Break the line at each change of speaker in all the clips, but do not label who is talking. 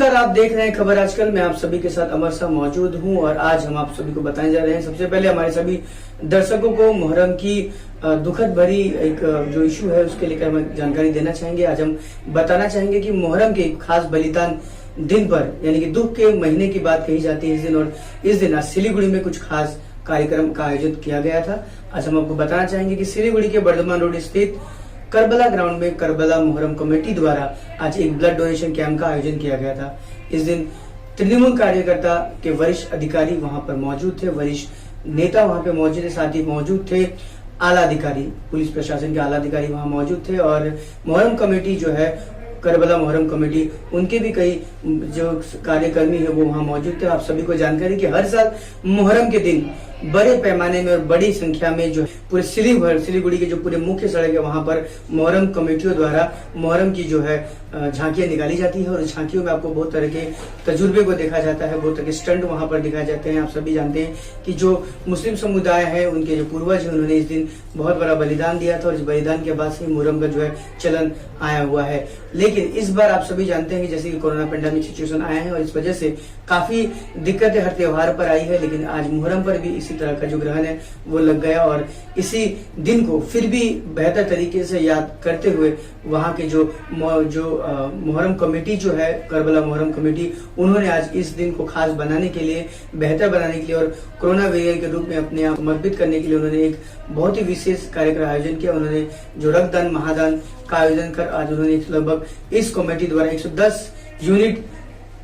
नमस्कार, आप देख रहे हैं खबर आजकल। मैं आप सभी के साथ अमर साहब मौजूद हूं और आज हम आप सभी को बताने जा रहे हैं। सबसे पहले हमारे सभी दर्शकों को मुहर्रम की दुखद भरी एक जो इशू है उसके लेकर हम जानकारी देना चाहेंगे। आज हम बताना चाहेंगे कि मुहर्रम के खास बलिदान दिन पर यानी कि दुख के महीने की बात कही जाती है इस दिन, और इस दिन आज सिलीगुड़ी में कुछ खास कार्यक्रम का आयोजन किया गया था। आज हम आपको बताना चाहेंगे कि सिलीगुड़ी के बर्धमान रोड स्थित करबला ग्राउंड में करबला मुहर्रम कमेटी द्वारा आज एक ब्लड डोनेशन कैंप का आयोजन किया गया था। इस दिन तृणमूल कार्यकर्ता के वरिष्ठ अधिकारी वहां पर मौजूद थे, वरिष्ठ नेता वहां पे मौजूद थे, साथ ही मौजूद थे आला अधिकारी, पुलिस प्रशासन के आला अधिकारी वहां मौजूद थे और मुहर्रम कमेटी जो है करबला मुहर्रम कमेटी उनके भी कई जो कार्यकर्मी है वो वहां मौजूद थे। आप सभी को जानकारी कि हर साल मुहर्रम के दिन बड़े पैमाने में और बड़ी संख्या में जो पूरे सिलीगुड़ी के जो पूरे मुख्य सड़क है वहां पर मुहर्रम कमेटियों द्वारा मुहर्रम की जो है झांकियां निकाली जाती है और झांकियों में आपको बहुत तरह के तजुर्बे को देखा जाता है, बहुत तरह के स्टंट वहां पर दिखाए जाते हैं। आप सभी जानते हैं कि जो मुस्लिम समुदाय है उनके जो पूर्वज है उन्होंने इस दिन बहुत बड़ा बलिदान दिया था और इस बलिदान के बाद से मुहर्रम का जो है चलन आया हुआ है। लेकिन इस बार आप सभी जानते हैं कि जैसे कि कोरोना पेंडेमिक सिचुएशन आया है और इस वजह से काफी दिक्कतें हर त्योहार पर आई है, लेकिन आज मुहर्रम पर भी इसी तरह का जो ग्रहण है वो लग गया और इसी दिन को फिर भी बेहतर तरीके से याद करते हुए वहां के जो मुहर्रम कमेटी जो है करबला मुहर्रम कमेटी उन्होंने आज इस दिन को खास बनाने के लिए, बेहतर बनाने के लिए और कोरोना वेरिएंट के रूप में अपने आप समर्पित करने के लिए उन्होंने एक बहुत ही विशेष कार्यक्रम आयोजन किया। उन्होंने जो रक्तदान महादान का आयोजन कर आज उन्होंने लगभग इस कमेटी द्वारा 110 यूनिट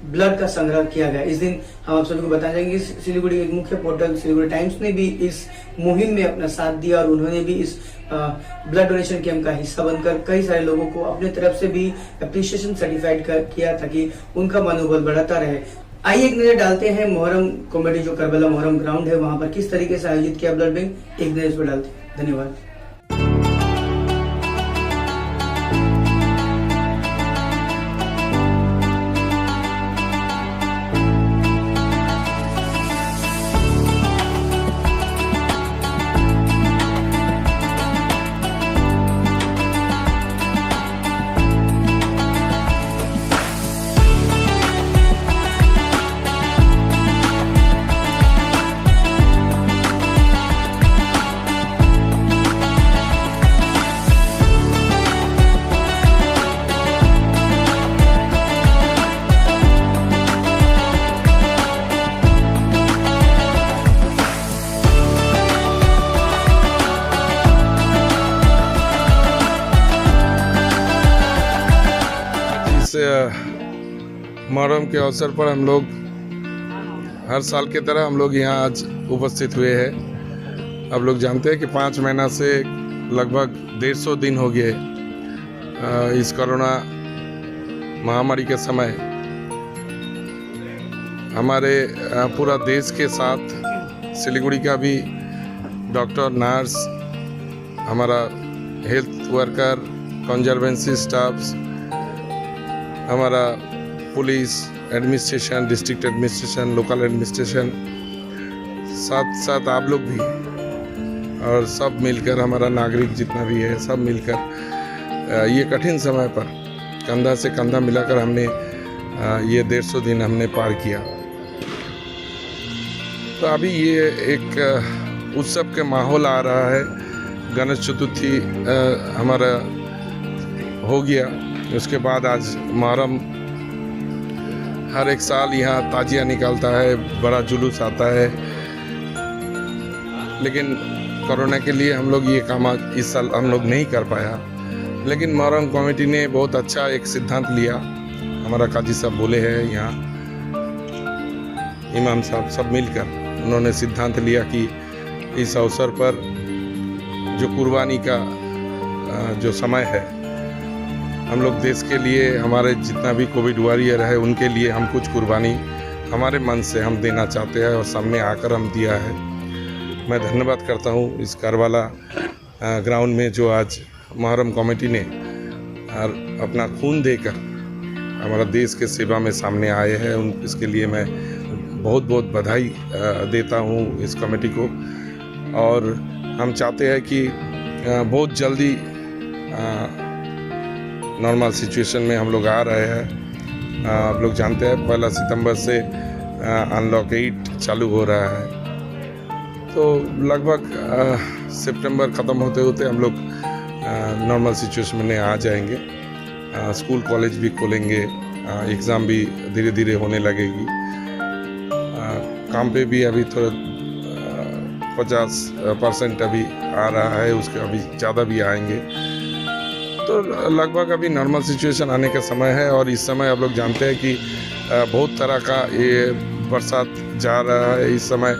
ब्लड का संग्रह किया गया। इस दिन हम आप सभी को बताना चाहेंगे सिलीगुड़ी के मुख्य पोर्टल सिलीगुड़ी टाइम्स ने भी इस मुहिम में अपना साथ दिया और उन्होंने भी इस ब्लड डोनेशन कैंप का हिस्सा बनकर कई सारे लोगों को अपने तरफ से भी एप्रिसिएशन सर्टिफाइड किया ताकि उनका मनोबल बढ़ाता रहे। आइए एक नजर डालते हैं मुहर्रम कमेटी जो करबला मुहर्रम ग्राउंड है वहां पर किस तरीके से आयोजित किया ब्लड बैंक, एक नजर इस पर डालते हैं। धन्यवाद।
मुहर्रम के अवसर पर हम लोग हर साल की तरह हम लोग यहाँ आज उपस्थित हुए हैं। आप लोग जानते हैं कि 5 महीना से लगभग 150 दिन हो गए इस कोरोना महामारी के समय हमारे पूरा देश के साथ सिलीगुड़ी का भी डॉक्टर, नर्स, हमारा हेल्थ वर्कर, कंजर्वेंसी स्टाफ्स, हमारा police administration, district administration, local administration, साथ साथ आप लोग भी और सब मिलकर हमारा नागरिक जितना भी है सब मिलकर ये कठिन समय पर कंधा से कंधा मिलाकर हमने ये 150 दिन हमने पार किया। तो अभी ये एक उत्सव के माहौल आ रहा है। गणेश चतुर्थी हमारा हो गया, उसके बाद आज मुहर्रम हर एक साल यहाँ ताजिया निकलता है, बड़ा जुलूस आता है, लेकिन कोरोना के लिए हम लोग ये काम इस साल हम लोग नहीं कर पाया। लेकिन मुहर्रम कमेटी ने बहुत अच्छा एक सिद्धांत लिया। हमारा काजी साहब बोले हैं, यहाँ इमाम साहब सब मिलकर उन्होंने सिद्धांत लिया कि इस अवसर पर जो कुर्बानी का जो समय है, हम लोग देश के लिए, हमारे जितना भी कोविड वॉरियर है उनके लिए हम कुछ कुर्बानी हमारे मन से हम देना चाहते हैं और सामने आकर हम दिया है। मैं धन्यवाद करता हूँ इस करबला ग्राउंड में जो आज मुहर्रम कमेटी ने अपना खून देकर हमारा देश के सेवा में सामने आए हैं। इसके लिए मैं बहुत बहुत बधाई देता हूँ इस कमेटी को और हम चाहते हैं कि बहुत जल्दी नॉर्मल सिचुएशन में हम लोग आ रहे हैं आप लोग जानते हैं 1 सितंबर से अनलॉक 8 चालू हो रहा है, तो लगभग सितंबर ख़त्म होते होते हम लोग नॉर्मल सिचुएशन में आ जाएंगे। स्कूल कॉलेज भी खोलेंगे, एग्ज़ाम भी धीरे धीरे होने लगेगी। काम पे भी अभी थोड़ा 50% अभी आ रहा है, उसके अभी ज़्यादा भी आएंगे, तो लगभग अभी नॉर्मल सिचुएशन आने का समय है। और इस समय आप लोग जानते हैं कि बहुत तरह का ये बरसात जा रहा है, इस समय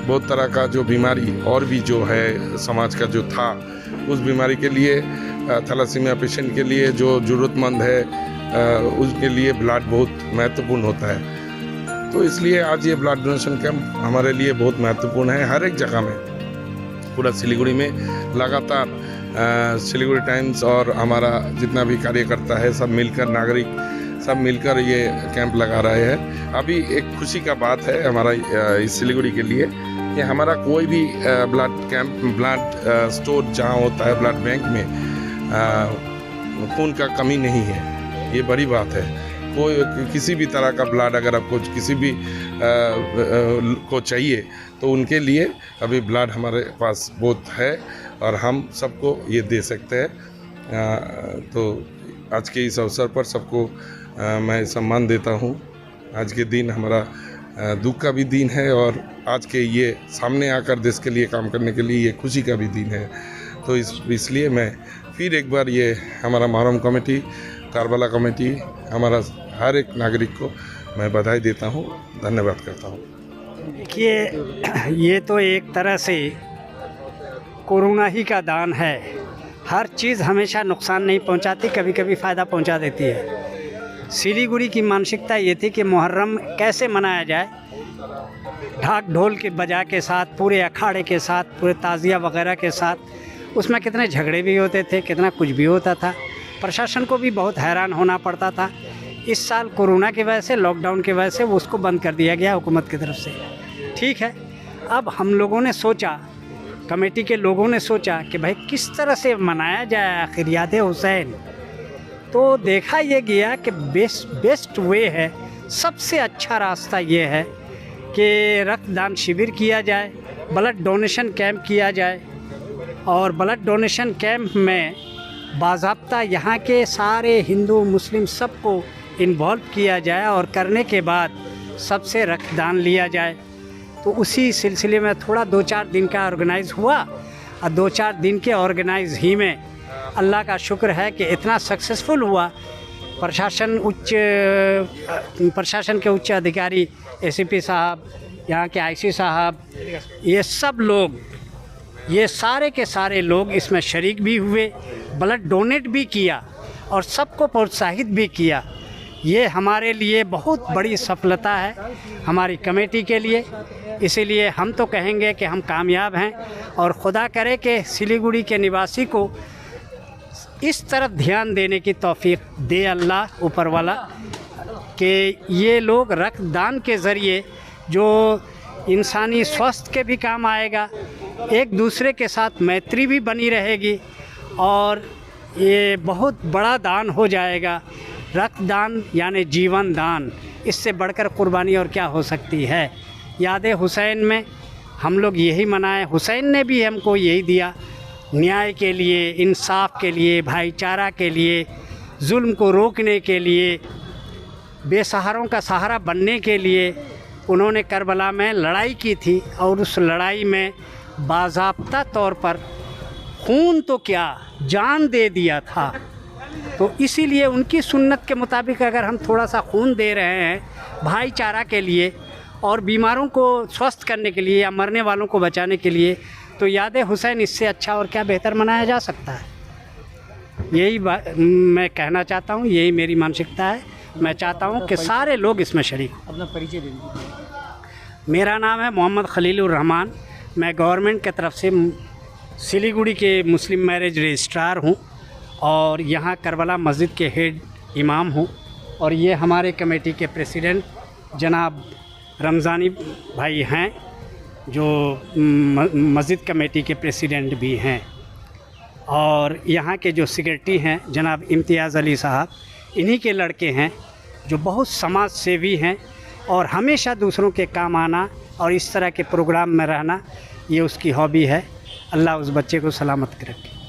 बहुत तरह का जो बीमारी और भी जो है समाज का जो था, उस बीमारी के लिए थैलासीमिया पेशेंट के लिए जो ज़रूरतमंद है उसके लिए ब्लड बहुत महत्वपूर्ण होता है। तो इसलिए आज ये ब्लड डोनेशन कैंप हमारे लिए बहुत महत्वपूर्ण है। हर एक जगह में, पूरा सिलीगुड़ी में लगातार सिलीगुड़ी टाइम्स और हमारा जितना भी कार्यकर्ता है सब मिलकर, नागरिक सब मिलकर ये कैंप लगा रहे हैं। अभी एक खुशी का बात है हमारा इस सिलीगुड़ी के लिए कि हमारा कोई भी ब्लड कैंप, ब्लड स्टोर जहाँ होता है, ब्लड बैंक में खून का कमी नहीं है। ये बड़ी बात है। कोई किसी भी तरह का ब्लड अगर आपको किसी भी को चाहिए तो उनके लिए अभी ब्लड हमारे पास बहुत है और हम सबको ये दे सकते हैं। तो आज के इस अवसर पर सबको मैं सम्मान देता हूँ। आज के दिन हमारा दुख का भी दिन है और आज के ये सामने आकर देश के लिए काम करने के लिए ये खुशी का भी दिन है। तो इसलिए मैं फिर एक बार ये हमारा मुहर्रम कमेटी, कारबला कमेटी, हमारा हर एक नागरिक को मैं बधाई देता हूँ, धन्यवाद करता हूँ।
देखिए, ये तो एक तरह से कोरोना ही का दान है। हर चीज़ हमेशा नुकसान नहीं पहुंचाती, कभी कभी फ़ायदा पहुंचा देती है। सिलीगुड़ी की मानसिकता ये थी कि मुहर्रम कैसे मनाया जाए, ढाक ढोल के बजा के साथ, पूरे अखाड़े के साथ, पूरे ताज़िया वगैरह के साथ। उसमें कितने झगड़े भी होते थे, कितना कुछ भी होता था, प्रशासन को भी बहुत हैरान होना पड़ता था। इस साल कोरोना की वजह से, लॉकडाउन की वजह से उसको बंद कर दिया गया हुकूमत की तरफ से। ठीक है, अब हम लोगों ने सोचा, कमेटी के लोगों ने सोचा कि भाई किस तरह से मनाया जाए आखिर याद हुसैन। तो देखा ये गया कि बेस्ट वे है, सबसे अच्छा रास्ता ये है कि रक्तदान शिविर किया जाए, ब्लड डोनेशन कैंप किया जाए और ब्लड डोनेशन कैंप में बाज़ाब्ता यहाँ के सारे हिंदू मुस्लिम सबको इन्वॉल्व किया जाए और करने के बाद सबसे रक्तदान लिया जाए। तो उसी सिलसिले में थोड़ा 2-4 दिन का ऑर्गेनाइज़ हुआ और 2-4 दिन के ऑर्गेनाइज़ ही में अल्लाह का शुक्र है कि इतना सक्सेसफुल हुआ। प्रशासन के उच्च अधिकारी, एसीपी साहब, यहाँ के आईसी साहब, ये सब लोग, ये सारे के सारे लोग इसमें शरीक भी हुए, ब्लड डोनेट भी किया और सबको प्रोत्साहित भी किया। ये हमारे लिए बहुत बड़ी सफलता है हमारी कमेटी के लिए। इसीलिए हम तो कहेंगे कि हम कामयाब हैं और खुदा करे कि सिलीगुड़ी के निवासी को इस तरफ ध्यान देने की तौफीक दे अल्लाह ऊपर वाला, कि ये लोग रक्तदान के ज़रिए जो इंसानी स्वास्थ्य के भी काम आएगा, एक दूसरे के साथ मैत्री भी बनी रहेगी और ये बहुत बड़ा दान हो जाएगा। रक्तदान यानी जीवन दान, इससे बढ़कर कुर्बानी और क्या हो सकती है। याद हुसैन में हम लोग यही मनाएं, हुसैन ने भी हमको यही दिया, न्याय के लिए, इंसाफ के लिए, भाईचारा के लिए, जुल्म को रोकने के लिए, बेसहारों का सहारा बनने के लिए उन्होंने करबला में लड़ाई की थी और उस लड़ाई में बाज़ाब्ता तौर पर खून तो क्या, जान दे दिया था। तो इसीलिए उनकी सुन्नत के मुताबिक अगर हम थोड़ा सा खून दे रहे हैं भाईचारा के लिए और बीमारों को स्वस्थ करने के लिए या मरने वालों को बचाने के लिए, तो याद हुसैन इससे अच्छा और क्या बेहतर मनाया जा सकता है। यही बात मैं कहना चाहता हूँ, यही मेरी मानसिकता है। मैं चाहता हूँ कि सारे लोग इसमें शरीक हों।
अपना परिचय दे दीजिए।
मेरा नाम है मोहम्मद खलीलुर रहमान। मैं गवर्नमेंट की तरफ से सिलीगुड़ी के मुस्लिम मैरिज रजिस्ट्रार हूँ और यहाँ करबला मस्जिद के हेड इमाम हूँ। और ये हमारे कमेटी के प्रेसिडेंट जनाब रमज़ानी भाई हैं, जो मस्जिद कमेटी के प्रेसिडेंट भी हैं। और यहाँ के जो सेक्रेटरी हैं जनाब इम्तियाज़ अली साहब, इन्हीं के लड़के हैं। जो बहुत समाज सेवी हैं और हमेशा दूसरों के काम आना और इस तरह के प्रोग्राम में रहना, ये उसकी हॉबी है। अल्लाह उस बच्चे को सलामत रखे।